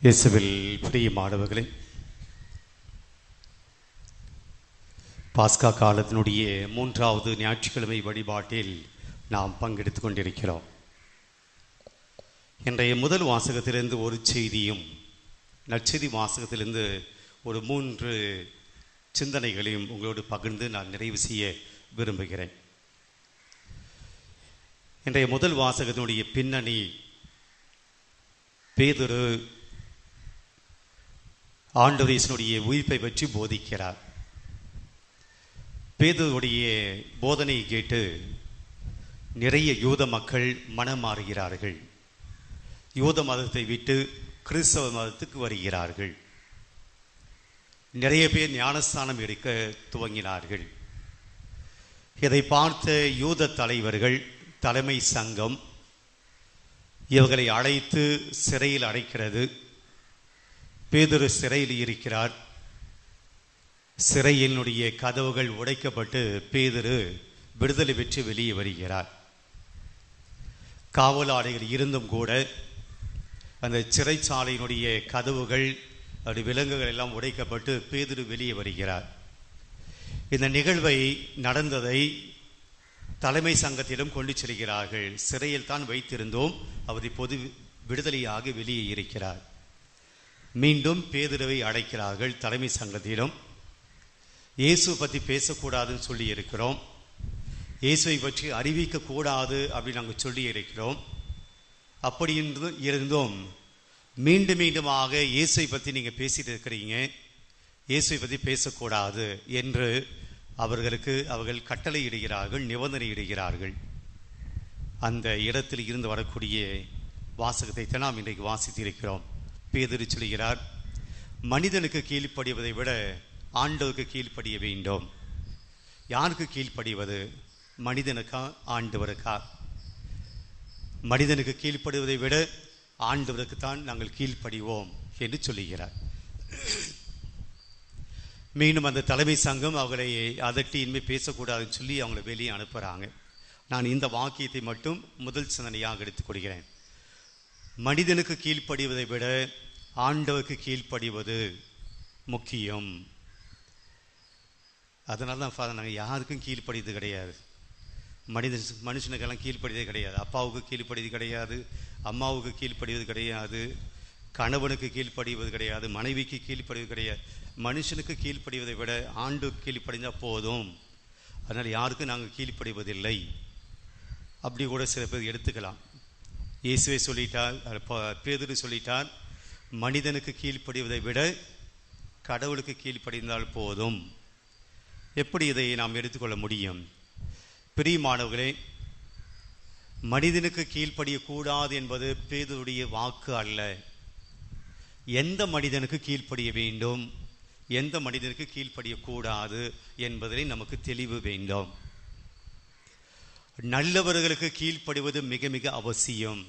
இயேசுவில் பிரியமானவர்களே, பாஸ்கா காலத்தினுடைய 3வது ஞாயிற்றுக்கிழமை வழிபாட்டில் நாம் பங்கெடுத்துக் கொண்டிருக்கிறோம். இன்றைய முதல் வாசகத்திலிருந்து ஒரு செய்தியும், நற்செய்தி வாசகத்திலிருந்து ஒரு 3 சிந்தனைகளையும் உங்களோடு பகிர்ந்து நான் நிறைவு செய்ய விரும்புகிறேன். இன்றைய முதல் வாசகத்தினுடைய பின்னணி, பேதுரு ஆண்டவர் இயேசுவுடைய உயிர்ப்பை பற்றி போதிக்கிறார். பேதுருவுடைய போதனையை கேட்டு நிறைய யூத மக்கள் மனம் மாறுகிறார்கள். யூத மதத்தை விட்டு கிறிஸ்தவ மதத்துக்கு வருகிறார்கள். நிறைய பேர் ஞானஸ்தானம் எடுக்க துவங்கினார்கள். இதை பார்த்த யூத தலைவர்கள், தலைமை சங்கம் இவர்களை அழைத்து சிறையில் அடைக்கிறது. பேதுரு சிறையில் இருக்கிறார். சிறையினுடைய கதவுகள் உடைக்கப்பட்டு பேதுரு விடுதலை பெற்று வெளியே வருகிறார். காவலாளிகள் இருந்தும் கூட அந்த சிறைச்சாலையினுடைய கதவுகள், அப்படி விலங்குகள் எல்லாம் உடைக்கப்பட்டு பேதுரு வெளியே வருகிறார். இந்த நிகழ்வை நடந்ததை தலைமை சங்கத்திடம் கொண்டு செல்கிறார்கள். சிறையில் தான் வைத்திருந்தோம், அவர் இப்போது விடுதலையாக வெளியே இருக்கிறார். மீண்டும் பேதுருவை அழைக்கிறார்கள் தலைமை சங்கத்திடம். இயேசு பற்றி பேசக்கூடாதுன்னு சொல்லி இருக்கிறோம், இயேசுவை பற்றி அறிவிக்க கூடாது அப்படின்னு நாங்கள் சொல்லி இருக்கிறோம். அப்படி இருந்தும் மீண்டும் மீண்டுமாக இயேசுவை பற்றி நீங்கள் பேசிட்டு இருக்கிறீங்க, இயேசுவை பற்றி பேசக்கூடாது என்று அவர்கள் கட்டளை இடுகிறார்கள், நிபந்தனை இடுகிறார்கள். அந்த இடத்தில் இருந்து வரக்கூடிய வாசகத்தை தான் நாம் இன்றைக்கு வாசித்திருக்கிறோம். பேதுரு சொல்கிறார், மனிதனுக்கு கீழ்ப்படிவதை விட ஆண்டவருக்கு கீழ்ப்படிய வேண்டும். யாருக்கு கீழ்ப்படிவது? மனிதனுக்கா ஆண்டவருக்கா? மனிதனுக்கு கீழ்ப்படுவதை விட ஆண்டவருக்கு தான் நாங்கள் கீழ்ப்படிவோம் என்று சொல்லுகிறார். மீண்டும் அந்த தலைமை சங்கம் அவர்களை அதட்டி இனிமேல் பேசக்கூடாதுன்னு சொல்லி அவங்கள வெளியே அனுப்புகிறாங்க. நான் இந்த வாக்கியத்தை மட்டும் முதல் சிந்தனையாக எடுத்துக்கொள்கிறேன். மனிதனுக்கு கீழ்ப்படிவதை விட ஆண்டவருக்கு கீழ்ப்படிவது முக்கியம். அதனால தான் ஃபாதர், நாங்கள் யாருக்கும் கீழ்ப்படியது கிடையாது. மனுஷனுக்கெல்லாம் கீழ்ப்படியதே கிடையாது. அப்பாவுக்கு கீழ்ப்படியது கிடையாது, அம்மாவுக்கு கீழ்ப்படிவது கிடையாது, கணவனுக்கு கீழ்ப்படிவது கிடையாது, மனைவிக்கு கீழ்ப்படிவது கிடையாது. மனுஷனுக்கு கீழ்ப்படிவதை விட ஆண்டுக்கு கீழ்ப்படிந்தால் போதும், அதனால் யாருக்கும் நாங்கள் கீழ்ப்படிவதில்லை. அப்படி கூட சில பேர் எடுத்துக்கலாம். இயேசுவை சொல்லிட்டார், பேதுரு சொல்லிட்டார், மனிதனுக்கு கீழ்ப்படிவதை விட கடவுளுக்கு கீழ்ப்படிந்தால் போதும். எப்படி இதை நாம் எடுத்துக்கொள்ள முடியும்? பிரியமானவர்களே, மனிதனுக்கு கீழ்ப்படியக்கூடாது என்பது பேதுருடைய வாக்கு அல்ல. எந்த மனிதனுக்கு கீழ்ப்படிய வேண்டும், எந்த மனிதனுக்கு கீழ்ப்படியக்கூடாது என்பதிலே நமக்கு தெளிவு வேண்டும். நல்லவர்களுக்கு கீழ்ப்படிவது மிக மிக அவசியம்.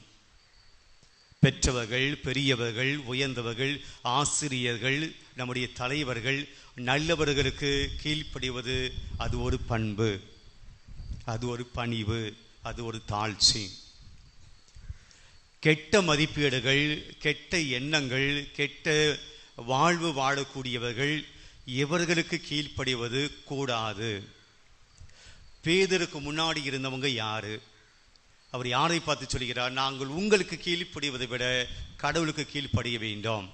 பெற்றவர்கள், பெரியவர்கள், உயர்ந்தவர்கள், ஆசிரியர்கள், நம்முடைய தலைவர்கள், நல்லவர்களுக்கு கீழ்ப்படிவது அது ஒரு பண்பு, அது ஒரு பணிவு, அது ஒரு தாழ்ச்சி. கெட்ட மதிப்பீடுகள், கெட்ட எண்ணங்கள், கெட்ட வாழ்வு வாழக்கூடியவர்கள் இவர்களுக்கு கீழ்ப்படிவது கூடாது. பேதுருக்கு முன்னாடி இருந்தவங்க யாரு? அவர் யாரை பார்த்து சொல்கிறார்? நாங்கள் உங்களுக்கு கீழ்ப்படிவதை விட கடவுளுக்கு கீழ்ப்படிய வேண்டும்.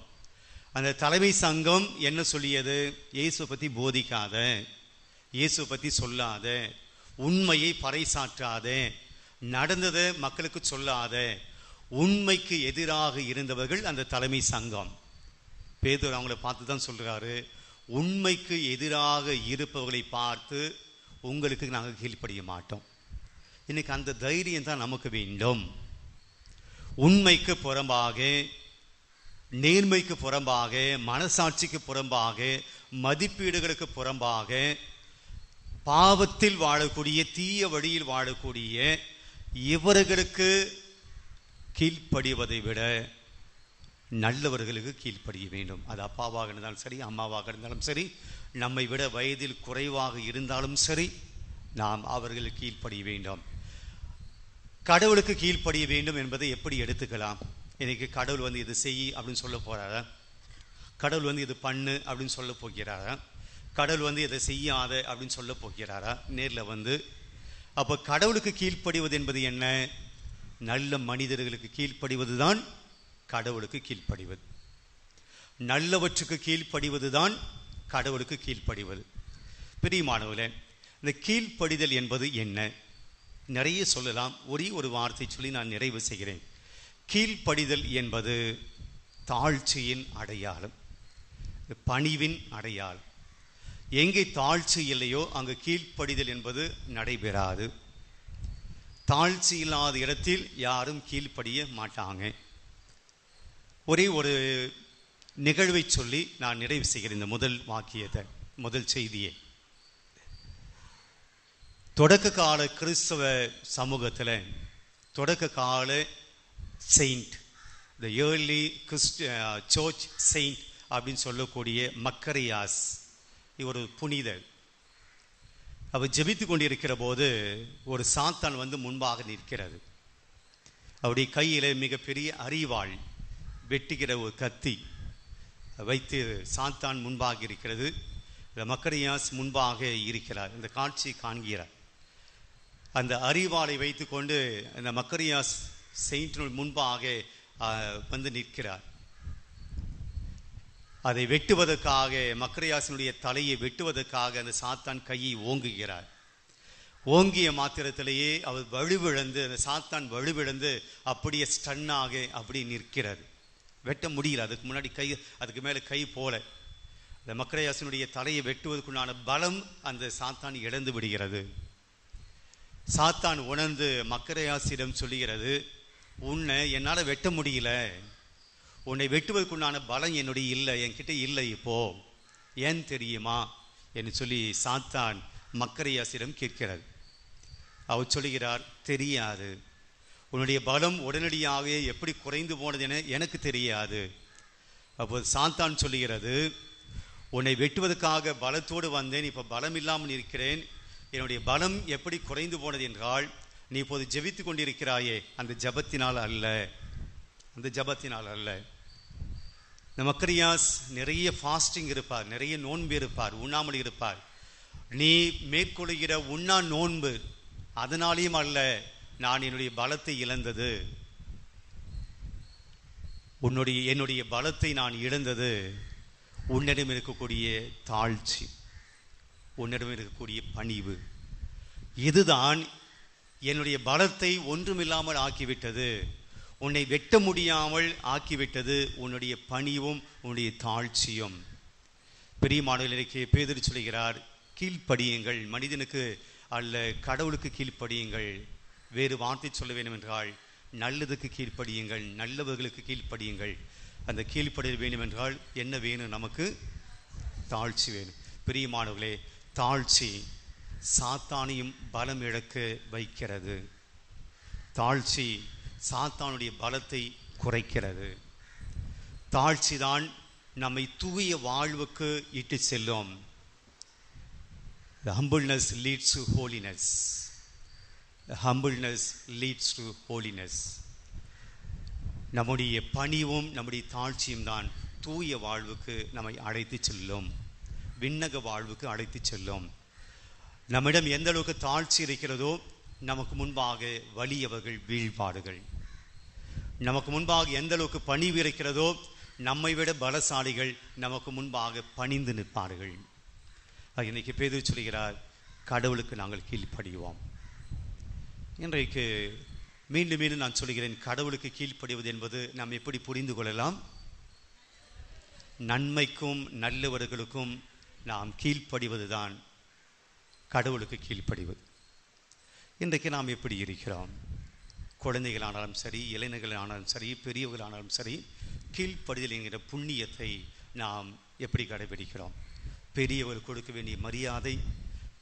அந்த தலைமை சங்கம் என்ன சொல்லியது? இயேசு பற்றி போதிக்காத, இயேசு பற்றி சொல்லாத, உண்மையை பறைசாற்றாத, நடந்ததை மக்களுக்கு சொல்லாத, உண்மைக்கு எதிராக இருந்தவர்கள் அந்த தலைமை சங்கம். பேதுரு அவங்கள பார்த்து தான் சொல்கிறாரு, உண்மைக்கு எதிராக இருப்பவர்களை பார்த்து உங்களுக்கு நாங்கள் கீழ்ப்படிய மாட்டோம். இன்னைக்கு அந்த தைரியம் தான் நமக்கு வேண்டும். உண்மைக்கு புறம்பாக, நேர்மைக்கு புறம்பாக, மனசாட்சிக்கு புறம்பாக, மதிப்பீடுகளுக்கு புறம்பாக, பாவத்தில் வாழக்கூடிய, தீய வழியில் வாழக்கூடிய இவர்களுக்கு கீழ்ப்படிவதை விட நல்லவர்களுக்கு கீழ்ப்படிய வேண்டும். அது அப்பாவாக இருந்தாலும் சரி, அம்மாவாக இருந்தாலும் சரி, நம்மை விட வயதில் குறைவாக இருந்தாலும் சரி, நாம் அவர்களுக்கு கீழ்ப்படிய வேண்டும். கடவுளுக்கு கீழ்ப்படிய வேண்டும் என்பதை எப்படி எடுத்துக்கலாம்? இன்னைக்கு கடவுள் வந்து இது செய் அப்படின்னு சொல்ல போகிறாரா? கடவுள் வந்து இது பண்ணு அப்படின்னு சொல்ல போகிறாரா? கடவுள் வந்து இதை செய்யாத அப்படின்னு சொல்ல போகிறாரா நேரில் வந்து? அப்போ கடவுளுக்கு கீழ்ப்படிவது என்பது என்ன? நல்ல மனிதர்களுக்கு கீழ்ப்படிவது தான் கடவுளுக்கு கீழ்ப்படிவது. நல்லவற்றுக்கு கீழ்ப்படிவது தான் கடவுளுக்கு கீழ்ப்படிவது. பிரியமானவர்களே, இந்த கீழ்ப்படிதல் என்பது என்ன? நிறைய சொல்லலாம். ஒரே ஒரு வார்த்தை சொல்லி நான் நிறைவு செய்கிறேன். கீழ்ப்படிதல் என்பது தாழ்ச்சியின் அடையாளம், பணிவின் அடையாளம். எங்கே தாழ்ச்சி இல்லையோ அங்கு கீழ்ப்படிதல் என்பது நடைபெறாது. தாழ்ச்சி இல்லாத இடத்தில் யாரும் கீழ்ப்படிய மாட்டாங்க. ஒரே ஒரு நிகழ்வை சொல்லி நான் நிறைவு செய்கிறேன் இந்த முதல் வாக்கியத்தை, முதல் செய்தியை. தொடக்க கால கிறிஸ்தவ சமூகத்தில் தொடக்க கால செயின்ட், த ஏர்லி சர்ச் செயின்ட் அப்படின்னு சொல்லக்கூடிய மக்கரியாஸ், ஒரு புனிதர். அவர் ஜெபித்து கொண்டிருக்கிற போது ஒரு சாத்தான் வந்து முன்பாக நிற்கிறது. அவருடைய கையில் மிகப்பெரிய அரிவாள், வெட்டுகிற ஒரு கத்தி வைத்து சாத்தான் முன்பாக இருக்கிறது. மக்கரியாஸ் முன்பாக இருக்கிறார். இந்த காட்சியை காண்கிறார். அந்த அரிவாளை வைத்து கொண்டு அந்த மக்கரியாஸ் செயின்ட் முன்பாக வந்து நிற்கிறார். அதை வெட்டுவதற்காக, மக்கரியாசினுடைய தலையை வெட்டுவதற்காக அந்த சாத்தான் கையை ஓங்குகிறார். ஓங்கிய மாத்திரத்திலேயே அவர் வலுவிழந்து, அந்த சாத்தான் வலுவிழந்து அப்படியே ஸ்டன்னாக அப்படியே நிற்கிறார். வெட்ட முடியல. அதுக்கு முன்னாடி கை, அதுக்கு மேலே கை போல அந்த மக்கரியாசினுடைய தலையை வெட்டுவதற்குண்டான பலம் அந்த சாத்தான் இழந்து விடுகிறது. சாத்தான் உணர்ந்து மக்கரியாசிடம் சொல்லுகிறது, உன்னை என்னால் வெட்ட முடியல, உன்னை வெட்டுவதற்குண்டான பலம் என்னுடைய இல்லை, என்கிட்ட இல்லை, இப்போ ஏன் தெரியுமா என்று சொல்லி சாத்தான் மக்கரியாசிடம் கேட்கிறார். அவர் சொல்லுகிறார், தெரியாது, உன்னுடைய பலம் உடனடியாக எப்படி குறைந்து போனது என எனக்கு தெரியாது. அப்போது சாத்தான் சொல்லுகிறது, உன்னை வெட்டுவதற்காக பலத்தோடு வந்தேன், இப்போ பலம் இல்லாமல் இருக்கிறேன். என்னுடைய பலம் எப்படி குறைந்து போனது என்றால், நீ இப்போது ஜெபித்து கொண்டிருக்கிறாயே, அந்த ஜபத்தினால் அல்ல, அந்த ஜபத்தினால் அல்ல. இந்த மக்கரியாஸ் நிறைய ஃபாஸ்டிங் இருப்பார், நிறைய நோன்பு இருப்பார், உண்ணாமல் இருப்பார். நீ மேற்கொள்கிற உண்ணா நோன்பு அதனாலேயும் அல்ல நான் என்னுடைய பலத்தை இழந்தது. என்னுடைய பலத்தை நான் இழந்தது உன்னிடம் இருக்கக்கூடிய தாழ்ச்சி, உன்னிடம் இருக்கக்கூடிய பணிவு. இதுதான் என்னுடைய பலத்தை ஒன்றுமில்லாமல் ஆக்கிவிட்டது, உன்னை வெட்ட முடியாமல் ஆக்கிவிட்டது உன்னுடைய பணிவும் உன்னுடைய தாழ்ச்சியும். பிரியமானவர்களே, பேதுரு சொல்கிறார், கீழ்ப்படியுங்கள், மனிதனுக்கு அல்ல கடவுளுக்கு கீழ்ப்படியுங்கள். வேறு வார்த்தை சொல்ல வேண்டும் என்றால் நல்லதுக்கு கீழ்ப்படியுங்கள், நல்லவர்களுக்கு கீழ்ப்படியுங்கள். அந்த கீழ்ப்படிய வேண்டும் என்றால் என்ன வேணும்? நமக்கு தாழ்ச்சி வேணும். பிரியமானவர்களே, தாழ்ச்சி சாத்தானையும் பலம் இழக்க வைக்கிறது. தாழ்ச்சி சாத்தானுடைய பலத்தை குறைக்கிறது. தாழ்ச்சி தான் நம்மை தூய வாழ்வுக்கு இட்டு செல்லும். The humbleness leads to holiness. The humbleness leads to holiness. நம்முடைய பணிவும் நம்முடைய தாழ்ச்சியும் தான் தூய வாழ்வுக்கு நம்மை அழைத்து செல்லும், விண்ணக வாழ்வுக்கு அழைத்து செல்லும். நம்மிடம் எந்த அளவுக்கு தாழ்ச்சி இருக்கிறதோ நமக்கு முன்பாக வலியவர்கள் வீழ்வார்கள். நமக்கு முன்பாக எந்த அளவுக்கு பணிவு இருக்கிறதோ நம்மை விட பலசாலிகள் நமக்கு முன்பாக பணிந்து நிற்பார்கள். இன்னைக்கு பேதுரு சொல்கிறார், கடவுளுக்கு நாங்கள் கீழ்ப்படிவோம். இன்றைக்கு மீண்டும் மீண்டும் நான் சொல்கிறேன், கடவுளுக்கு கீழ்ப்படிவது என்பது நாம் எப்படி புரிந்து கொள்ளலாம்? நன்மைக்கும் நல்லவர்களுக்கும் நாம் கீழ்ப்படிவது தான் கடவுளுக்கு கீழ்ப்படிவது. இன்றைக்கு நாம் எப்படி இருக்கிறோம்? குழந்தைகளானாலும் சரி, இளைஞர்களானாலும் சரி, பெரியவர்களானாலும் சரி, கீழ்ப்படிதல் என்கிற புண்ணியத்தை நாம் எப்படி கடைபிடிக்கிறோம்? பெரியவர்களுக்கு கொடுக்க வேண்டிய மரியாதை,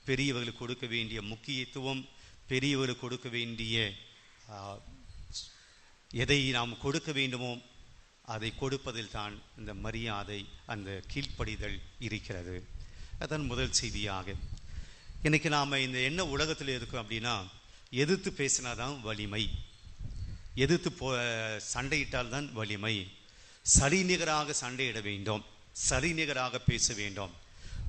பெரியவர்களுக்கு கொடுக்க வேண்டிய முக்கியத்துவம், பெரியவர்களுக்கு கொடுக்க வேண்டிய எதை நாம் கொடுக்க வேண்டுமோ அதை கொடுப்பதில் தான் இந்த மரியாதை, அந்த கீழ்ப்படிதல் இருக்கிறது. அதான் முதல் செய்தியாக. இன்னைக்கு நாம் இந்த என்ன உலகத்தில் இருக்கோம் அப்படின்னா, எதிர்த்து பேசினாதான் வலிமை, எதிர்த்து சண்டையிட்டால் தான் வலிமை. சரிநிகராக சண்டையிட வேண்டும், சரிநிகராக பேச வேண்டும்.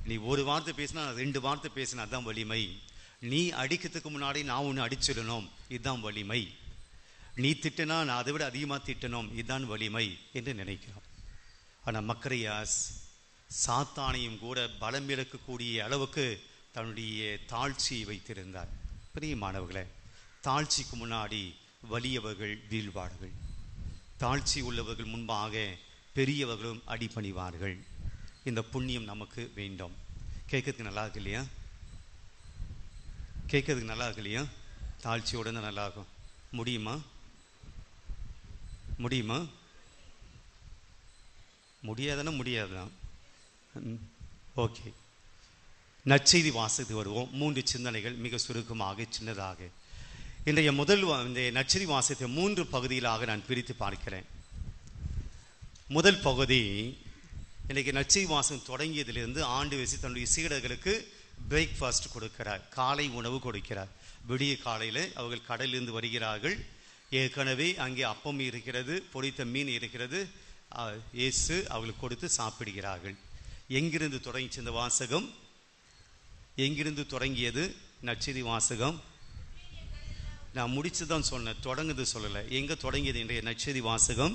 நீ ஒரு வார்த்தை பேசினா 2 வார்த்தை பேசினா அதுதான் வலிமை. நீ அடிக்கிறதுக்கு முன்னாடி நான் ஒன்று அடிச்சிடணும், இதுதான் வலிமை. நீ திட்டினா நான் அதை விட அதிகமாக திட்டணும், இதுதான் வலிமை என்று நினைக்கிறோம். ஆனால் மக்கரியாஸ் சாத்தானையும் கூட பலம் இழக்கக்கூடிய அளவுக்கு தன்னுடைய தாழ்ச்சியை வைத்திருந்தார். பிரியமானவர்களே, தாழ்ச்சிக்கு முன்னாடி வலியவர்கள் வீழ்வார்கள். தாழ்ச்சி உள்ளவர்கள் முன்பாக பெரியவர்களும் அடிபணிவார்கள். இந்த புண்ணியம் நமக்கு வேண்டும். கேட்கறதுக்கு நல்லா இருக்கு இல்லையா? கேட்கறதுக்கு நல்லா இருக்கு இல்லையா? தாழ்ச்சியோட தான் நல்லா இருக்கும். முடியுமா? முடியுமா? முடியாதுன்னா முடியாதுதான். ஓகே, நற்செய்தி வாசத்துக்கு வருவோம். 3 சிந்தனைகள் மிக சுருக்கமாக, சின்னதாக. இன்றைய இந்த நற்செய்தி வாசத்தை 3 பகுதிகளாக நான் பிரித்து பார்க்கிறேன். முதல் பகுதி, இன்றைக்கு நற்செய்தி வாசம் தொடங்கியதிலிருந்து ஆண்டு வயசு தன்னுடைய சீடர்களுக்கு பிரேக்ஃபாஸ்ட் கொடுக்கிறார், காலை உணவு கொடுக்கிறார். விடிய காலையில் அவர்கள் கடலிலிருந்து வருகிறார்கள். ஏற்கனவே அங்கே அப்பம் இருக்கிறது, பொரித்த மீன் இருக்கிறது. இயேசு அவர்களுக்கு கொடுத்து சாப்பிடுகிறார்கள். எங்கிருந்து தொடங்கிச்சு இந்த வாசகம்? எங்கிருந்து தொடங்கியது நற்செய்தி வாசகம்? நான் முடிச்சு தான் சொன்னேன், தொடங்குது சொல்லலை. எங்க தொடங்கியது இன்றைய நற்செய்தி வாசகம்?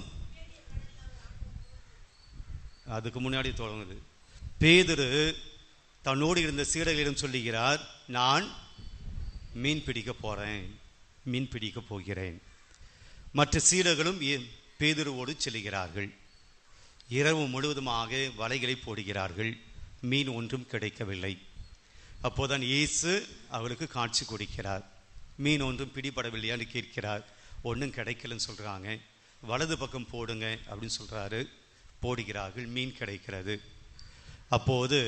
அதுக்கு முன்னாடி தொடங்குது. பேதுரு தன்னோடு இருந்த சீடர்களிடம் சொல்லுகிறார், நான் மீன் பிடிக்க போறேன், மீன் பிடிக்க போகிறேன். மற்ற சீடர்களும் பேதுருவோடு செல்கிறார்கள். இரவு முழுவதுமாக வலைகளை போடுகிறார்கள். மீன் ஒன்றும் கிடைக்கவில்லை. அப்போதான் இயேசு அவளுக்கு காட்சி கொடுக்கிறார். மீன் ஒன்றும் பிடிபடவில்லையான்னு கேட்கிறார். ஒன்றும் கிடைக்கலன்னு சொல்றாங்க. வலது பக்கம் போடுங்க அப்படின்னு சொல்றாரு. போடுகிறார்கள், மீன் கிடைக்கிறது. அப்போது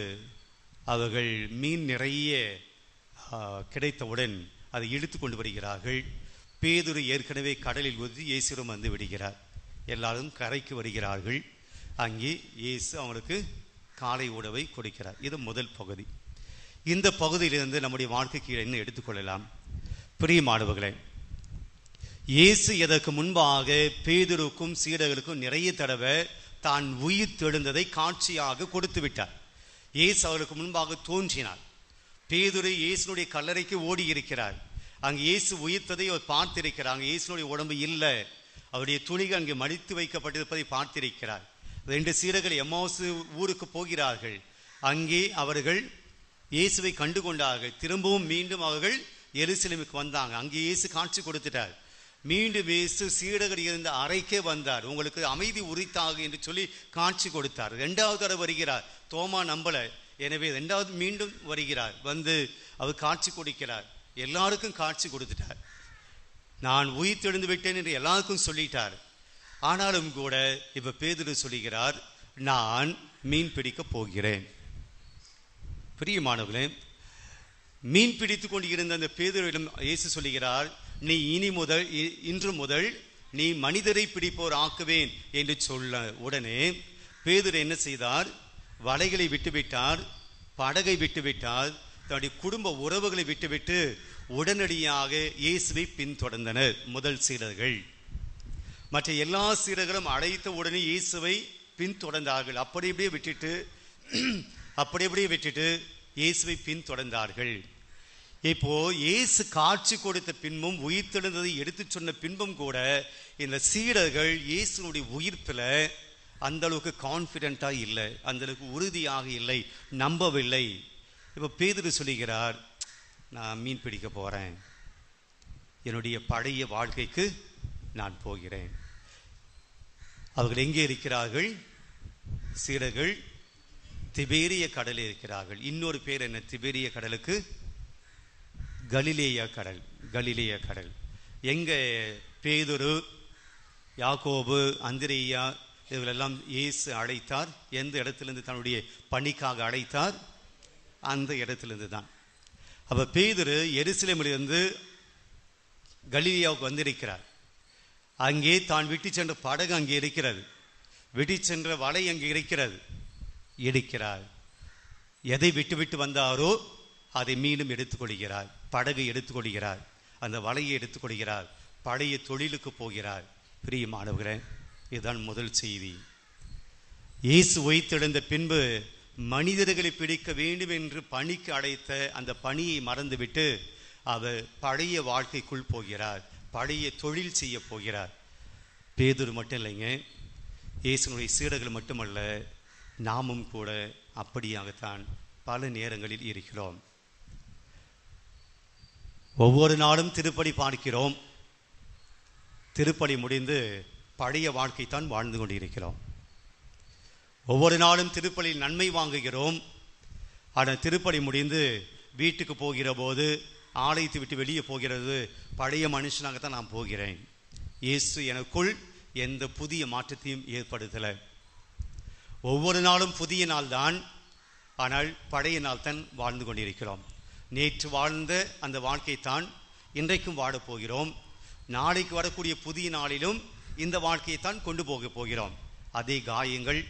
அவர்கள் மீன் நிறைய கிடைத்தவுடன் அதை இழுத்து கொண்டு வருகிறார்கள். பேதுரு ஏற்கனவே கடலில் ஊற்றி இயேசுவிடம் வந்து விடுகிறார். எல்லாரும் கரைக்கு வருகிறார்கள். அங்கே இயேசு அவங்களுக்கு காலை உணவை கொடுக்கிறார். இது முதல் பகுதி. இந்த பகுதியிலிருந்து நம்முடைய வாழ்க்கைக்கு என்ன எடுத்துக்கொள்ளலாம்? பிரியமானவர்களே, இயேசு இதற்கு முன்பாக பேதுருக்கும் சீடர்களுக்கும் நிறைய தடவை தான் உயிர் தெழுந்ததை காட்சியாக கொடுத்து விட்டார். இயேசு அவருக்கு முன்பாக தோன்றினார். பேதுரு இயேசுனுடைய கல்லறைக்கு ஓடி இருக்கிறார். அங்கு இயேசு உயிர்த்ததை அவர் பார்த்திருக்கிறார். இயேசுனுடைய உடம்பு இல்லை, அவருடைய துணிகள் அங்கே மடித்து வைக்கப்பட்டிருப்பதை பார்த்திருக்கிறார். 2 சீடர்கள் எம்மாவுஸ் ஊருக்கு போகிறார்கள். அங்கே அவர்கள் இயேசுவை கண்டு கொண்டார்கள். திரும்பவும் மீண்டும் அவர்கள் எருசலேமுக்கு வந்தாங்க. அங்கே இயேசு காட்சி கொடுத்துட்டார். மீண்டும் இயேசு சீடர்கள் இருந்த அறைக்கே வந்தார். உங்களுக்கு அமைதி உரித்தாக என்று சொல்லி காட்சி கொடுத்தார். 2வது தடவை வருகிறார். தோமா நம்பல, எனவே 2வது மீண்டும் வருகிறார். வந்து அவர் காட்சி கொடுக்கிறார். எல்லாருக்கும் காட்சி கொடுத்துட்டார். நான் உயிர் தெழுந்து விட்டேன் என்று எல்லாருக்கும் சொல்லிட்டார். ஆனாலும் கூட இப்ப பேதுரு சொல்லுகிறார், நான் மீன் பிடிக்க போகிறேன். பிரியமானவர்களே, மீன் பிடித்து கொண்டு இருந்த அந்த பேதுருவிடம் இயேசு சொல்லுகிறார், நீ இன்று முதல் நீ மனிதரை பிடிப்போர் ஆக்குவேன் என்று சொல்ல உடனே பேதுரு என்ன செய்தார்? வலைகளை விட்டுவிட்டார், படகை விட்டுவிட்டார், தன்னுடைய குடும்ப உறவுகளை விட்டுவிட்டு உடனடியாக இயேசுவை பின்தொடர்ந்தனர் முதல் சீடர்கள். மற்ற எல்லா சீடர்களும் அழைத்த உடனே இயேசுவை பின்தொடர்ந்தார்கள். அப்படியே விட்டுட்டு இயேசுவை பின்தொடர்ந்தார்கள். இப்போ இயேசு காட்சி கொடுத்த பின்பும் உயிர் தெழுந்ததை எடுத்து சொன்ன பின்பும் கூட இந்த சீடர்கள் இயேசுனுடைய உயிர்ப்பில் அந்த அளவுக்கு கான்பிடென்டா இல்லை, அந்த அளவுக்கு உறுதியாக இல்லை, நம்பவில்லை. இப்போ பேதுரு சொல்லுகிறார், நான் மீன் பிடிக்க போறேன், என்னுடைய பழைய வாழ்க்கைக்கு நான் போகிறேன். அவர்கள் எங்கே இருக்கிறார்கள்? சீடர்கள் திபேரிய கடலில் இருக்கிறார்கள். இன்னொரு பேர் என்ன திபேரிய கடலுக்கு? கலிலேயா கடல். கலிலேயா கடல். எங்க பேதுரு, யாக்கோபு, அந்திரேயா இவர்களெல்லாம் இயேசு அழைத்தார். எந்த இடத்திலிருந்து தன்னுடைய பணிக்காக அழைத்தார்? அந்த இடத்திலிருந்து தான். அப்ப பேதுரு எருசலேமிலிருந்து கலிலேயாவுக்கு வந்திருக்கிறார். அங்கே தான் விட்டு சென்ற படகு அங்கே இருக்கிறது, விட்டு சென்ற வலை அங்கே இருக்கிறது. எடுக்கிறார். எதை விட்டு வந்தாரோ அதை மீண்டும் எடுத்துக்கொள்கிறார். படகை எடுத்துக்கொள்கிறார், அந்த வலையை எடுத்துக்கொள்கிறார், பழைய தொழிலுக்கு போகிறார். பிரியமானவர்களே, இதுதான் முதல் செய்தி. இயேசு உயிர்த்தெழுந்த பின்பு மனிதர்களை பிடிக்க வேண்டும் என்று பணிக்கு அழைத்த அந்த பணியை மறந்துவிட்டு அவர் பழைய வாழ்க்கைக்குள் போகிறார், பழைய தொழில் செய்ய போகிறார். பேதுரு மட்டும் இல்லைங்க, இயேசுனுடைய சீடர்கள் மட்டுமல்ல, நாமும் கூட அப்படியாகத்தான் பல நேரங்களில் இருக்கிறோம். ஒவ்வொரு நாளும் திருப்பலி பார்க்கிறோம், திருப்பலி முடிந்து பழைய வாழ்க்கைத்தான் வாழ்ந்து கொண்டிருக்கிறோம். ஒவ்வொரு நாளும் திருப்பலியில் நன்மை வாங்குகிறோம், ஆனால் திருப்பலி முடிந்து வீட்டுக்கு போகிற போது, ஆலயத்தை விட்டு வெளியே போகிறது, பழைய மனுஷனாகத்தான் நான் போகிறேன். இயேசு எனக்குள் எந்த புதிய மாற்றத்தையும் ஏற்படுத்தலை. ஒவ்வொரு நாளும் புதிய நாள் தான், ஆனால் பழைய நாள் தான் வாழ்ந்து கொண்டிருக்கிறோம். நேற்று வாழ்ந்த அந்த வாழ்க்கைத்தான் இன்றைக்கும் வாழப் போகிறோம். நாளைக்கு வரக்கூடிய புதிய நாளிலும் இந்த வாழ்க்கையைத்தான் கொண்டு போக போகிறோம். அதே காயங்கள்,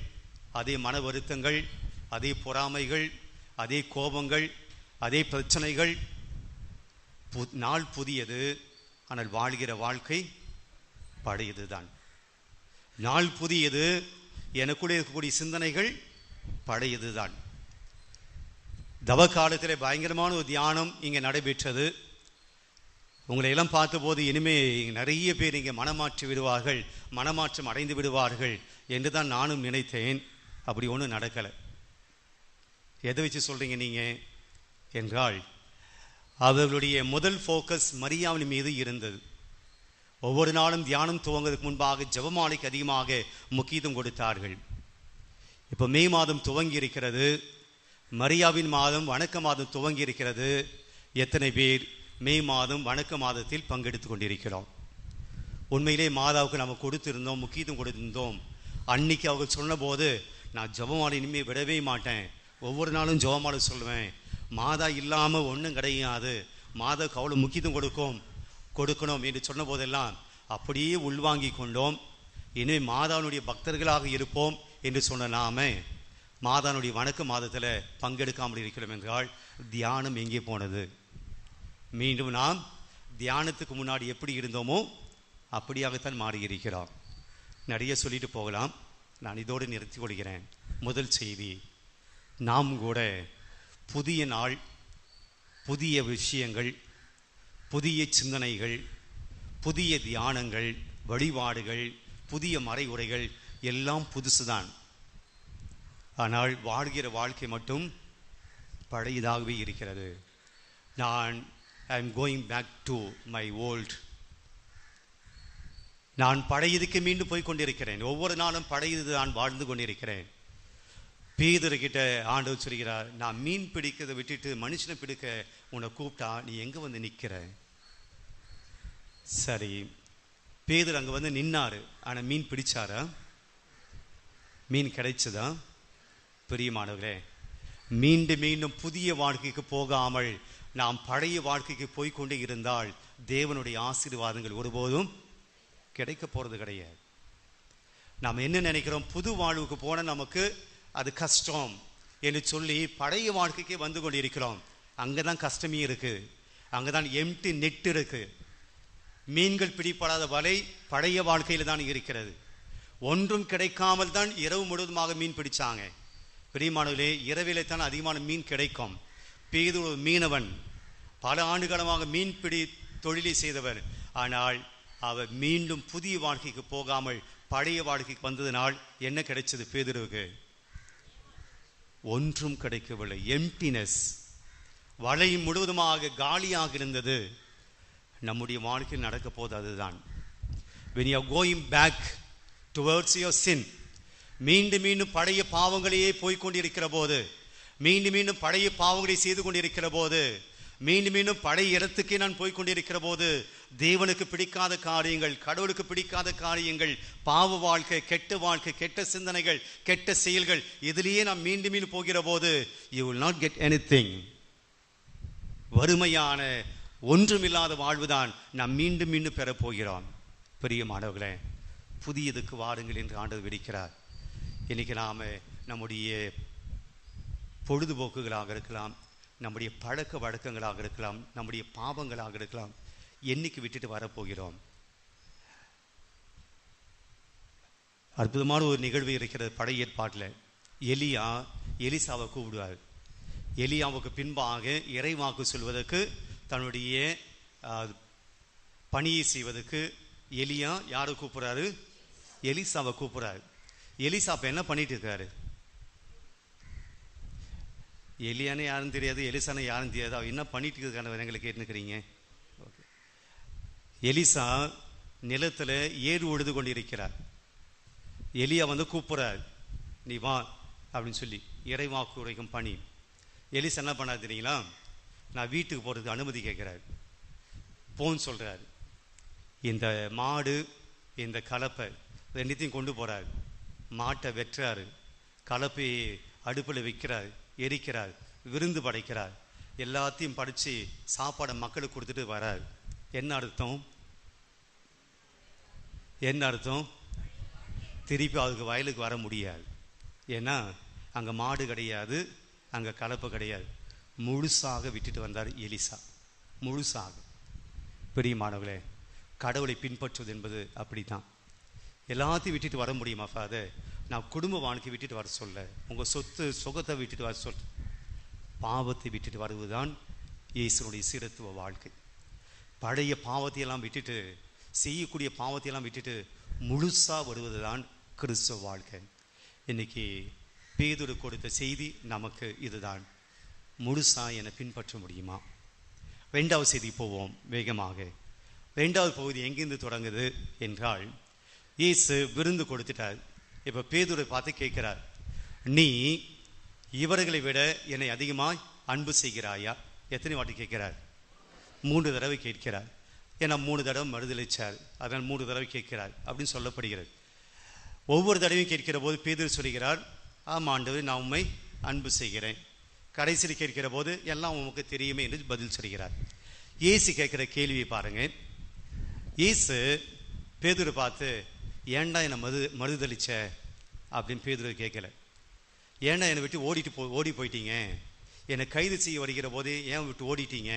அதே மன வருத்தங்கள், அதே பொறாமைகள், அதே கோபங்கள், அதே பிரச்சனைகள். நாள் புதியது, ஆனால் வாழ்கிற வாழ்க்கை பழையது தான். நாள் புதியது, எனக்குள்ளே இருக்கக்கூடிய சிந்தனைகள் பழையது தான். தவ காலத்தில் பயங்கரமான ஒரு தியானம் இங்கே நடைபெற்றது. உங்களை எல்லாம் பார்த்தபோது இனிமே நிறைய பேர் இங்கே மனமாற்றி விடுவார்கள், மனமாற்றம் அடைந்து விடுவார்கள் என்று தான் நானும் நினைத்தேன். அப்படி ஒன்றும் நடக்கலை. எதை வச்சு சொல்கிறீங்க நீங்கள் என்றால், அவர்களுடைய முதல் ஃபோக்கஸ் மரியாவின் மீது இருந்தது. ஒவ்வொரு நாளும் தியானம் துவங்குவதற்கு முன்பாக ஜெபமாலைக்கு அதிகமாக முக்கியத்துவம் கொடுத்தார்கள். இப்போ மே மாதம் துவங்கி இருக்கிறது, மரியாவின் மாதம், வணக்க மாதம் துவங்கி இருக்கிறது. எத்தனை பேர் மே மாதம் வணக்க மாதத்தில் பங்கெடுத்து கொண்டிருக்கிறோம்? உண்மையிலே மாதாவுக்கு நம்ம கொடுத்திருந்தோம், முக்கியத்துவம் கொடுத்திருந்தோம். அன்னைக்கு அவங்க சொன்ன போது, நான் ஜெபமாலை இனிமேல் விடவே மாட்டேன், ஒவ்வொரு நாளும் ஜெபமாலை சொல்லுவேன், மாதா இல்லாமல் ஒன்றும் கிடையாது, மாதாவுக்கு அவ்வளோ முக்கியத்துவம் கொடுக்கணும் என்று சொன்ன போதெல்லாம் அப்படியே உள்வாங்கி கொண்டோம். இனிமேல் மாதாவுடைய பக்தர்களாக இருப்போம் என்று சொன்ன நாம மாதாவுடைய வணக்க மாதத்தில் பங்கெடுக்காமல் இருக்கிறோம் என்றால் தியானம் எங்கே போனது? மீண்டும் நாம் தியானத்துக்கு முன்னாடி எப்படி இருந்தோமோ அப்படியாகத்தான் மாறியிருக்கிறோம். நிறைய சொல்லிட்டு போகலாம், நான் இதோடு நிறுத்தி கொள்கிறேன். முதல் செய்தி, நாம் கூட புதிய நாள், புதிய விஷயங்கள், புதிய சிந்தனைகள், புதிய தியானங்கள், வழிபாடுகள், புதிய மறைவுரைகள் எல்லாம் புதுசுதான். ஆனால் வாழ்கிற வாழ்க்கை மட்டும் பழையதாகவே இருக்கிறது. I am going back to my old. நான் பழையதுக்கு மீண்டும் போய் கொண்டிருக்கிறேன். ஒவ்வொரு நாளும் பழையது நான் வாழ்ந்து கொண்டிருக்கிறேன். பேதுருக்கிட்ட ஆண்டவர் சொல்கிறார், நான் மீன் பிடிக்கிறதை விட்டுட்டு மனுஷனை பிடிக்க உன்னை கூப்பிட்டா நீ எங்கே வந்து நிற்கிற? சரி, பேதுரு அங்கே வந்து நின்னாரு, ஆனால் மீன் பிடிச்சாரா? மீன் கிடைச்சதா? பிரியமானவர்களே, மீண்டும் மீண்டும் புதிய வாழ்க்கைக்கு போகாமல் நாம் பழைய வாழ்க்கைக்கு போய்கொண்டே இருந்தால் தேவனுடைய ஆசீர்வாதங்கள் ஒருபோதும் கிடைக்க போகிறது கிடையாது. நாம் என்ன நினைக்கிறோம், புது வாழ்வுக்கு போன நமக்கு அது கஷ்டம் என்று சொல்லி பழைய வாழ்க்கைக்கே வந்து கொண்டு இருக்கிறோம். அங்கே தான் கஷ்டமே இருக்கு, அங்கே தான் எம்டி நெட் இருக்கு. மீன்கள் பிடிப்படாத வலை பழைய வாழ்க்கையில் தான் இருக்கிறது. ஒன்றும் கிடைக்காமல் தான் இரவு முழுவதுமாக மீன் பிடிச்சாங்க. பிரியமானவர்களே, இரவிலே தான் அதிகமான மீன் கிடைக்கும். பேதுரு மீனவன், பல ஆண்டுகாலமாக மீன்பிடி தொழிலை செய்தவர். ஆனால் அவர் மீண்டும் புதிய வாழ்க்கைக்கு போகாமல் பழைய வாழ்க்கைக்கு வந்ததினால் என்ன கிடைச்சது? பேதுருவுக்கு ஒன்றும் கிடைக்கவில்லை. எம்டினஸ், வலை முழுவதுமாக காலியாக இருந்தது. நம்முடைய வாழ்க்கையில் நடக்க போது அதுதான். when you are going back towards your sin, மீண்டும் மீண்டும் பழைய பாவங்களையே போய்கொண்டிருக்கிற போது, மீண்டும் மீண்டும் பழைய பாவங்களை செய்து கொண்டிருக்கிற போது, மீண்டும் மீண்டும் பழைய இடத்துக்கே நான் போய்கொண்டிருக்கிற போது, தேவனுக்கு பிடிக்காத காரியங்கள், கடவுளுக்கு பிடிக்காத காரியங்கள், பாவ வாழ்க்கை, கெட்ட வாழ்க்கை, கெட்ட சிந்தனைகள், கெட்ட செயல்கள், இதிலேயே நாம் மீண்டும் மீண்டும் போகிற போது you will not get anything. வறுமையான ஒன்றுமில்லாத வாழ்வுதான் நாம் மீண்டும் மீண்டும் பெறப் போகிறோம். பிரியமானவர்களே, புதியதுக்கு வாருங்கள் என்று ஆண்டவர் விடுக்கிறார். இன்னைக்கு நாம் நம்முடைய பொழுதுபோக்குகளாக இருக்கலாம், நம்முடைய பழக்க வழக்கங்களாக இருக்கலாம், நம்முடைய பாவங்களாக இருக்கலாம், என்னைக்கு விட்டுட்டு வரப்போகிறோம்? அற்புதமான ஒரு நிகழ்வு இருக்கிறது பழைய ஏற்பாட்டில். எலியா எலிசாவை கூப்பிடுவார். எலியாவுக்கு பின்பாக இறைவாக்கு சொல்வதற்கு தன்னுடைய பணியை செய்வதற்கு எலியா யாரை கூப்பிடுறாரு? எலிசாவை கூப்பிடுறாரு. எலிசா அப்ப என்ன பண்ணிட்டு இருக்காரு? எலியானே யாரும் தெரியாது, எலிசானே யாரும் தெரியாது, அவர் என்ன பண்ணிட்டு இருக்காரு எங்களை கேட்டுக்கிறீங்க. எலிசா நிலத்துல ஏறு உழுது கொண்டிருக்கிறார். எலியா கூப்பிடுறார், நீ வா அப்படின்னு சொல்லி இறைவாக்கு உரைக்கும் பணி. எலிசா என்ன பண்ணாரு தெரியுங்களா? நான் வீட்டுக்கு போறதுக்கு அனுமதி கேட்கிறார். போன்னு சொல்றாரு. இந்த மாடு இந்த கலப்பை ரெண்டுத்தையும் கொண்டு போறாரு. மாட்டை வெட்டுறாரு, கலப்பையை அடுப்பில் வைக்கிறார், எரிக்கிறார், விருந்து படைக்கிறார், எல்லாத்தையும் படிச்சு சாப்பாடை மக்களுக்கு கொடுத்துட்டு வரார். என்ன அர்த்தம்? என்ன அர்த்தம்? திருப்பி அதுக்கு வயலுக்கு வர முடியாது. ஏன்னா அங்கே மாடு கிடையாது, அங்கே கலப்பு கிடையாது. முழுசாக விட்டுட்டு வந்தார் எலிசா, முழுசாக. பிரியமானவர்களே, கடவுளை பின்பற்றுவது என்பது அப்படித்தான். எல்லாத்தையும் விட்டுட்டு வர முடியுமா ஃபாதர்? நான் குடும்ப வாழ்க்கை விட்டுட்டு வர சொல்ல, உங்கள் சொத்து சுகத்தை விட்டுட்டு வர சொல்ல. பாவத்தை விட்டுட்டு வருவதுதான் இயேசுனுடைய சீரத்துவ வாழ்க்கை. பழைய பாவத்தையெல்லாம் விட்டுட்டு, செய்யக்கூடிய பாவத்தையெல்லாம் விட்டுட்டு முழுசாக வருவது தான் கிறிஸ்துவ வாழ்க்கை. இன்னைக்கு பேதுரு கொடுத்த செய்தி நமக்கு இதுதான். முழுசா என்னை பின்பற்ற முடியுமா? 2வது செய்தி போவோம் வேகமாக. 2வது பகுதி எங்கிருந்து தொடங்குது என்றால், இயேசு விருந்து கொடுத்துட்டார். இப்ப பேதுரை பார்த்து கேட்கிறார், நீ இவர்களை விட என்னை அதிகமாய் அன்பு செய்கிறாயா? எத்தனை வாட்டி கேட்கிறார்? 3 தடவை கேட்கிறார். ஏன்னா 3 தடவை மறுதளிச்சார், அதனால் 3 தடவை கேட்கிறார் அப்படின்னு சொல்லப்படுகிறது. ஒவ்வொரு தடவையும் கேட்கிற போது பேதுரு சொல்கிறார், ஆமா ஆண்டவரே, நான் உம்மை அன்பு செய்கிறேன். கடைசியில் கேட்கிற போது எல்லாம் உமக்கு தெரியுமே என்று பதில் சொல்கிறார். இயேசு கேட்கிற கேள்வியை பாருங்க. இயேசு பேதுரு பார்த்து, ஏன்டா என்னை மறுதளிச்ச அப்படின்னு பேதுரு கேட்கல. ஏன்டா என்னை விட்டு ஓடி போயிட்டீங்க? என்னை கைது செய்ய வருகிற போது ஏன் விட்டு ஓடிட்டீங்க?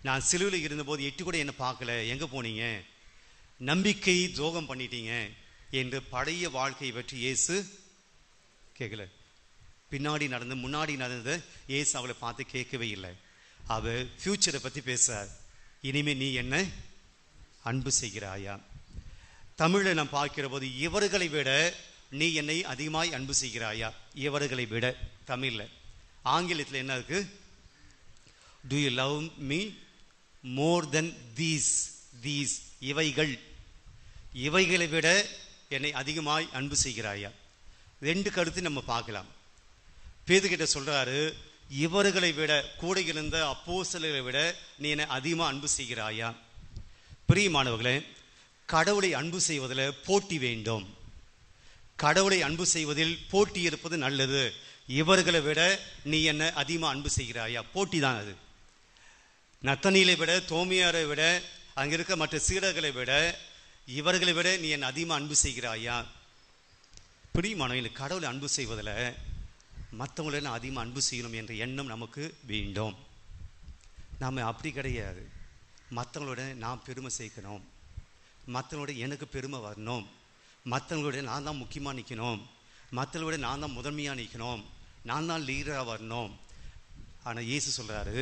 நான் சிலுவையில் இருந்தபோது எட்டு கூட என்னை பார்க்கல, எங்கே போனீங்க? நம்பிக்கை துரோகம் பண்ணிட்டீங்க என்று பழைய வாழ்க்கையை பற்றி இயேசு கேட்கல. பின்னாடி நடந்து முன்னாடி நடந்தது இயேசு அவளை பார்த்து கேட்கவே இல்லை. அவர் ஃபியூச்சரை பற்றி பேசுறார். இனிமே நீ என்ன அன்பு செய்கிறாயா? தமிழில் நாம் பார்க்கிற போது, இவர்களை விட நீ என்னை அதிகமாய் அன்பு செய்கிறாயா? இவர்களை விட தமிழில். ஆங்கிலத்தில் என்ன இருக்கு? Do you love me more than these? இவைகளை விட என்னை அதிகமாய் அன்பு செய்கிறாயா? 2 கருத்து நம்ம பார்க்கலாம். பேதுருகிட்ட சொல்றாரு, இவர்களை விட, கூட இருந்த அப்போஸ்தலர்களை விட நீ என்னை அதிகமாக அன்பு செய்கிறாயா? பிரியமானவர்களே, கடவுளை அன்பு செய்வதில் போட்டி வேண்டும். கடவுளை அன்பு செய்வதில் போட்டி இருப்பது நல்லது. இவர்களை விட நீ என்ன அதிகமாக அன்பு செய்கிறாயா? போட்டி தான் அது. நத்தனியை விட, தோமியாரை விட, அங்கே இருக்க மற்ற சீடர்களை விட, இவர்களை விட நீ என்ன அதிகமாக அன்பு செய்கிறாயா? பிரியமானவர்களே, கடவுளை அன்பு செய்வதில் மற்றவங்களை நான் அதிகமாக அன்பு செய்யணும் என்ற எண்ணம் நமக்கு வேண்டும். நாம் அப்படி கிடையாது. மற்றவங்களோட நான் பெருமை சேர்க்கணும், மற்றவங்களோட எனக்கு பெருமை வரணும், மற்றவங்களோட நான் தான் முக்கியமாக நிற்கணும், மற்றவங்களோட நான் தான் முதன்மையாக நிற்கணும், நான் தான் லீடராக வரணும். ஆனால் இயேசு சொல்கிறாரு,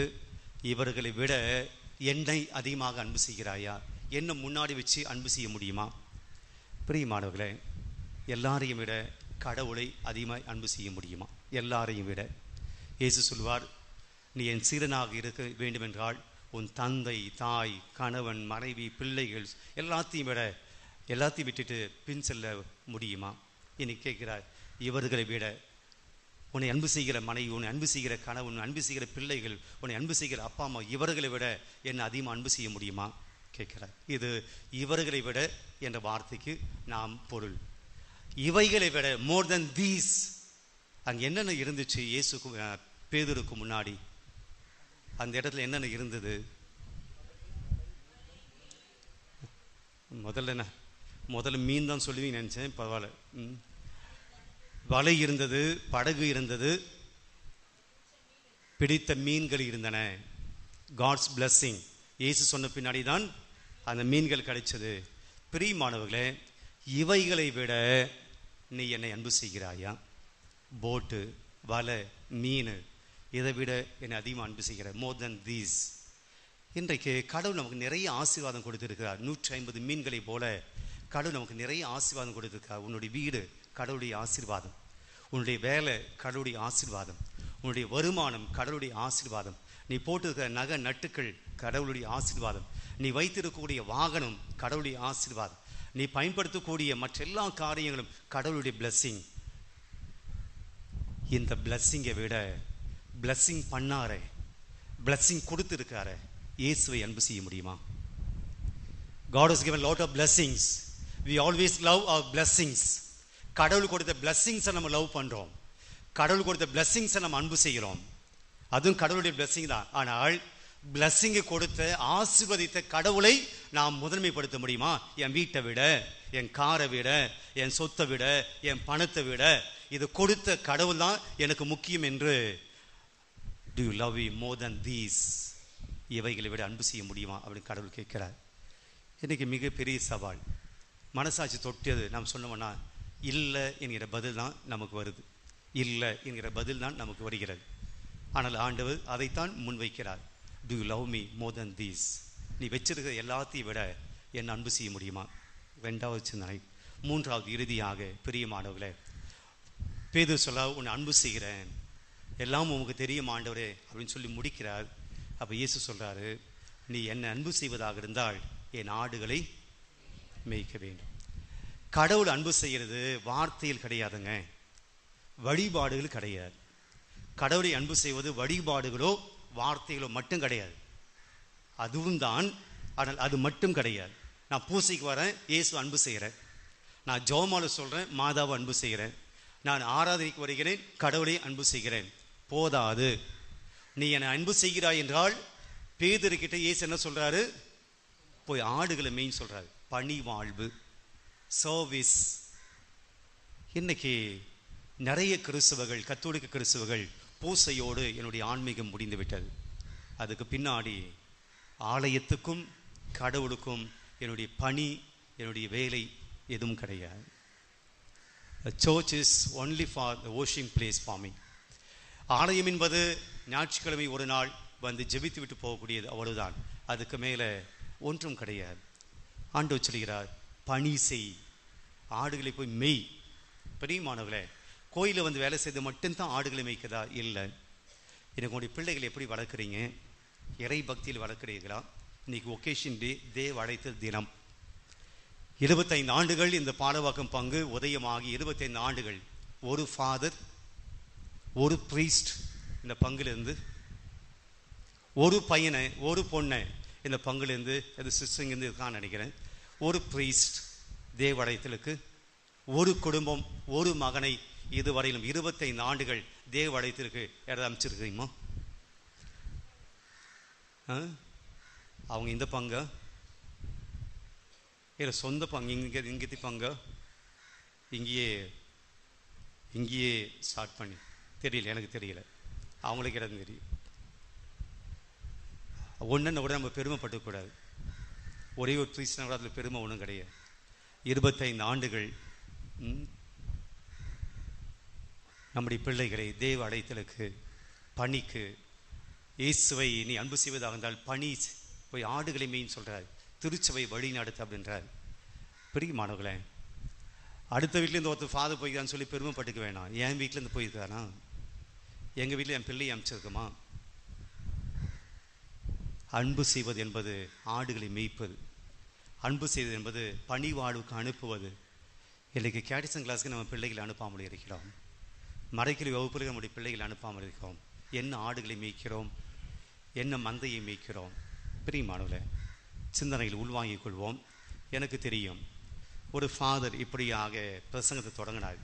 இவர்களை விட என்னை அதிகமாக அன்பு செய்கிறாயா? என்ன முன்னாடி வச்சு அன்பு செய்ய முடியுமா? பிரியமானவர்களே, எல்லாரையும் விட கடவுளை அதிகமாக அன்பு செய்ய முடியுமா? எல்லாரையும் விட. இயேசு சொல்வார், நீ என் சீடனாக இருக்க வேண்டுமென்றால் உன் தந்தை, தாய், கணவன், மனைவி, பிள்ளைகள் எல்லாத்தையும் விட்டுட்டு பின் செல்ல முடியுமா? இன்னைக்கு கேட்கிறார், இவர்களை விட உன்னை அன்பு செய்கிற மனைவி, உன்னை அன்பு செய்கிற கணவன், உன்னை அன்பு செய்கிற பிள்ளைகள், உன்னை அன்பு செய்கிற அப்பா அம்மா, இவர்களை விட என்னை அதிகமாக அன்பு செய்ய முடியுமா கேட்கிறார். இது இவர்களை விட என்ற வார்த்தைக்கு நாம் பொருள். இவைகளை விட, மோர் தென் தீஸ். அங்கே என்னென்ன இருந்துச்சு? இயேசுக்கு பேதுருக்கு முன்னாடி அந்த இடத்துல என்னென்ன இருந்தது? முதல்ல மீன் தான் சொல்லுவீங்க நினைச்சேன், பரவாயில்ல. வலை இருந்தது, படகு இருந்தது, பிடித்த மீன்கள் இருந்தன. God's blessing. இயேசு சொன்ன பின்னாடி தான் அந்த மீன்கள் கிடைச்சது. பிரியமானவர்களே, இவைகளை விட நீ என்னை அன்பு செய்கிறாயா? போட்டு, வலை, மீன், இதை விட என்னை அதிகமாக அன்பு செய்கிற. மோர் தென் தீஸ். இன்றைக்கு கடவுள் நமக்கு நிறைய ஆசீர்வாதம் கொடுத்திருக்கிறார். 150 மீன்களை போல கடவுள் நமக்கு நிறைய ஆசீர்வாதம் கொடுத்திருக்கிறார். உன்னுடைய வீடு கடவுளுடைய ஆசீர்வாதம், உன்னுடைய வேலை கடவுளுடைய ஆசீர்வாதம், உன்னுடைய வருமானம் கடவுளுடைய ஆசீர்வாதம், நீ போட்டிருக்கிற நகை நட்டுக்கள் கடவுளுடைய ஆசீர்வாதம், நீ வைத்திருக்கக்கூடிய வாகனம் கடவுளுடைய ஆசீர்வாதம், நீ பயன்படுத்தக்கூடிய மற்ற எல்லா காரியங்களும் கடவுளுடைய பிளஸ்ஸிங். இந்த பிளஸ்ஸிங்கை விட பிளஸ்ஸிங் பண்ணாரே, பிளஸ்ஸிங் கொடுத்திருக்காரு இயேசுவை அன்பு செய்ய முடியுமா? God has given a lot of blessings. We always love our blessings. கடவுள் கொடுத்த blessings-ஐ நம்ம லவ் பண்றோம். கடவுள் கொடுத்த blessings-ஐ நம்ம அன்பு செய்கிறோம். அதுவும் கடவுளுடைய blessing தான். ஆனால் blessing-ஐ கொடுத்த ஆசீர்வதித்த கடவுளை நாம் முதன்மைப்படுத்த முடியுமா? என் வீட்டை விட, என் காரை விட, என் சொத்தை விட, என் பணத்தை விட இது கொடுத்த கடவுள் தான் எனக்கு முக்கியம் என்று do you love me more than these? இவைகளை விட அன்பு செய்ய முடியுமா அப்படின்னு கடவுள் கேட்கிறார். இன்னைக்கு மிகப்பெரிய சவால். மனசாட்சி தொட்டியது நாம் சொன்னோம்னா இல்லை என்கிற பதில் தான் நமக்கு வருது, இல்லை என்கிற பதில் தான் நமக்கு வருகிறது. ஆனால் ஆண்டவர் அதைத்தான் முன்வைக்கிறார். Do you love me more than these? நீ வச்சிருக்கிற எல்லாத்தையும் விட என் அன்பு செய்ய முடியுமா? 2வது சிந்தனை. 3வது இறுதியாக, பிரியமானவர்களே, பேதுரு சொல்ல உன்னை அன்பு செய்கிறேன், எல்லாம் உமக்கு தெரியும் ஆண்டவரே அப்படின்னு சொல்லி முடிக்கிறார். அப்போ இயேசு சொல்றாரு, நீ என்னை அன்பு செய்வதாக இருந்தால் என் ஆடுகளை மேய்க்க வேண்டும். கடவுள் அன்பு செய்கிறது வார்த்தையில் கிடையாதுங்க, வழிபாடுகள் கிடையாது. கடவுளை அன்பு செய்வது வழிபாடுகளோ வார்த்தைகளோ மட்டும் கிடையாது. அதுவும் தான், ஆனால் அது மட்டும் கிடையாது. நான் பூசைக்கு வரேன், இயேசு அன்பு செய்கிறேன். நான் ஜெபமாலை சொல்கிறேன், மாதாவை அன்பு செய்கிறேன். நான் ஆராதனைக்கு வருகிறேன், கடவுளை அன்பு செய்கிறேன். போதாது. நீ என்னை அன்பு செய்கிறாய் என்றால் பேதுருக்கிட்ட இயேசு என்ன சொல்றாரு? போய் ஆடுகளை மேய்ன்னு சொல்றாரு. பணி வாழ்வு, சர்வீஸ். இன்னைக்கு நிறைய கிறிஸ்தவர்கள், கத்தோலிக்க கிறிஸ்தவர்கள் பூசையோடு என்னுடைய ஆன்மீகம் முடிந்து விட்டது. அதுக்கு பின்னாடி ஆலயத்துக்கும் கடவுளுக்கும் என்னுடைய பணி, என்னுடைய வேலை எதுவும் கிடையாது. The church is only for the worshiping place for me. ஆலயம் என்பது ஞாயிற்றுக்கிழமை ஒரு நாள் வந்து ஜெபித்து விட்டு போகக்கூடியது, அவ்வளவுதான். அதுக்கு மேலே ஒன்றும் கிடையாது. ஆண்டவர் சொல்கிறார், பணி செய், ஆடுகளை போய் மெய். பிரியமானவர்களே, கோயிலில் வந்து வேலை செய்து மட்டும்தான் ஆடுகளை மேய்க்கதா? இல்லை. எனக்கு உங்களுடைய பிள்ளைகளை எப்படி வளர்க்குறீங்க? இறை பக்தியில் வளர்க்குறீங்களா? இன்னைக்கு ஒகேஷன் டே, தேவ அழைத்தல் தினம். 25 ஆண்டுகள் இந்த பாலவாக்கம் பங்கு உதயமாகி 25 ஆண்டுகள். ஒரு ஃபாதர், ஒரு ப்ரீஸ்ட் இந்த பங்குலேருந்து, ஒரு பையனை, ஒரு பொண்ணை இந்த பங்குலேருந்து, அது சிஸ்டர்லேருந்து இருக்கான்னு நினைக்கிறேன். ஒரு ப்ரீஸ்ட் தேவடைத்தலுக்கு, ஒரு குடும்பம், ஒரு மகனை இதுவரையிலும் 25 ஆண்டுகள் தேவடைத்திற்கு யாராவது அமைச்சிருக்கீங்களா? அவங்க இந்த பங்கா இல்லை சொந்த பங்கு? இங்கே பங்க இங்கேயே ஸ்டார்ட் பண்ணி தெரியல, எனக்கு தெரியல, அவங்களுக்கு இடம் தெரியும். ஒன்றுன்னு கூட நம்ம பெருமைப்பட்டுக்கூடாது. ஒரே ஒரு பிரீஸ்னா கூட அதில் பெருமை ஒன்றும் கிடையாது. 25 ஆண்டுகள் நம்முடைய பிள்ளைகளை தேவ அடைத்தலுக்கு, பணிக்கு, இயேசுவை நீ அன்பு செய்வதாக இருந்தால் பணி போய் ஆடுகளை மேய்ன்னு சொல்கிறார். திருச்சபை வழி நடத்து அப்படின்றார். பிரியமானவர்களே, அடுத்த வீட்டிலேருந்து ஒருத்தர் ஃபாதர் போய்க்கான்னு சொல்லி பெருமைப்பட்டுக்க வேணாம். என் வீட்டிலேருந்து போயிருக்கானா? எங்கள் வீட்டில் என் பிள்ளையை அமைச்சிருக்குமா? அன்பு செய்வது என்பது ஆடுகளை மேய்ப்பது. அன்பு செய்வது என்பது பணி வாழ்வுக்கு அனுப்புவது. இன்றைக்கு கேட்டிசன் கிளாஸுக்கு நம்ம பிள்ளைகளை அனுப்பாமல் இருக்கிறோம். மறைக்கல்வி வகுப்புகளுக்கு நம்முடைய பிள்ளைகளை அனுப்பாமல் இருக்கிறோம். என்ன ஆடுகளை மேய்க்கிறோம்? என்ன மந்தையை மேய்க்கிறோம்? பிரியமானவர்களே, சிந்தனையில் உள்வாங்கிக் கொள்வோம். எனக்கு தெரியும், ஒரு ஃபாதர் இப்படியாக பிரசங்கத்தை தொடங்கினார்.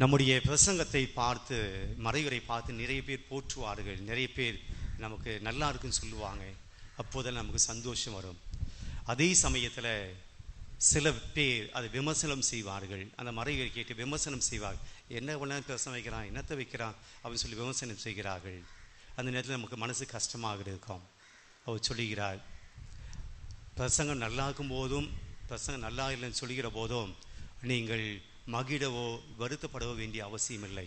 நம்முடைய பிரசங்கத்தை பார்த்து, மறைவுரை பார்த்து நிறைய பேர் போற்றுவார்கள், நிறைய பேர் நமக்கு நல்லா இருக்குன்னு சொல்லுவாங்க. அப்போதெல்லாம் நமக்கு சந்தோஷம் வரும். அதே சமயத்தில் சில பேர் அதை விமர்சனம் செய்வார்கள். அந்த மறைவுரை கேட்டு விமர்சனம் செய்வார்கள். என்ன பண்ண பிரசனம் வைக்கிறான், என்னத்தை வைக்கிறான் அப்படின்னு சொல்லி விமர்சனம் செய்கிறார்கள். அந்த நேரத்தில் நமக்கு மனசு கஷ்டமாக இருக்கும். அவர் சொல்லுகிறார், பிரசங்கம் நல்லா இருக்கும் போதும் பிரசங்கம் நல்லா இல்லைன்னு சொல்கிற போதும் நீங்கள் மகிழவோ வருத்தப்படவோ வேண்டிய அவசியம் இல்லை.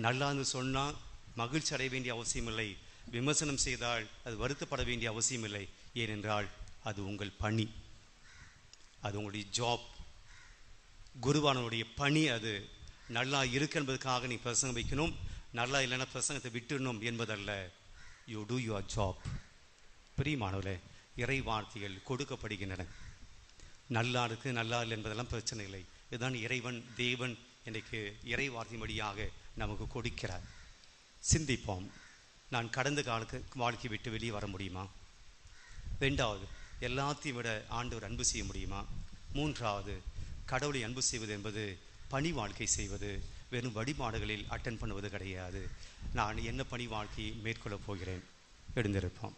நல்லான்னு சொன்னால் மகிழ்ச்சி அடைய வேண்டிய அவசியம் இல்லை. விமர்சனம் செய்தால் அது வருத்தப்பட வேண்டிய அவசியம் இல்லை. ஏனென்றால் அது உங்கள் பணி, அது உங்களுடைய ஜாப், குருவானவருடைய பணி. அது நல்லா இருக்கு என்பதற்காக நீ பிரசங்கம் வைக்கணும், நல்லா இல்லைன்னா பிரசங்கத்தை விட்டுடணும் என்பதல்ல. You two your job. பிரியமானவர்களே, இறை வார்த்தைகள் கொடுக்கப்படுகின்றன. நல்லா இருக்கு நல்லா இல்லை என்பதெல்லாம் பிரச்சனை இல்லை. இதுதான் இறைவன் தேவன் இன்றைக்கு இறை வார்த்தை வழியாக நமக்கு கொடுக்கிறார். சிந்திப்போம். நான் கடந்த வாழ்க்கை விட்டு வெளியே வர முடியுமா? ரெண்டாவது, எல்லாத்தையும் விட ஆண்டவர் அன்பு செய்ய முடியுமா? மூன்றாவது, கடவுளை அன்பு செய்வது என்பது பணி வாழ்க்கை செய்வது, வெறும் வழிபாடுகளில் அட்டன் பண்ணுவது கிடையாது. நான் என்ன பணி வாழ்க்கையை மேற்கொள்ளப் போகிறேன்? எழுந்திருப்போம்.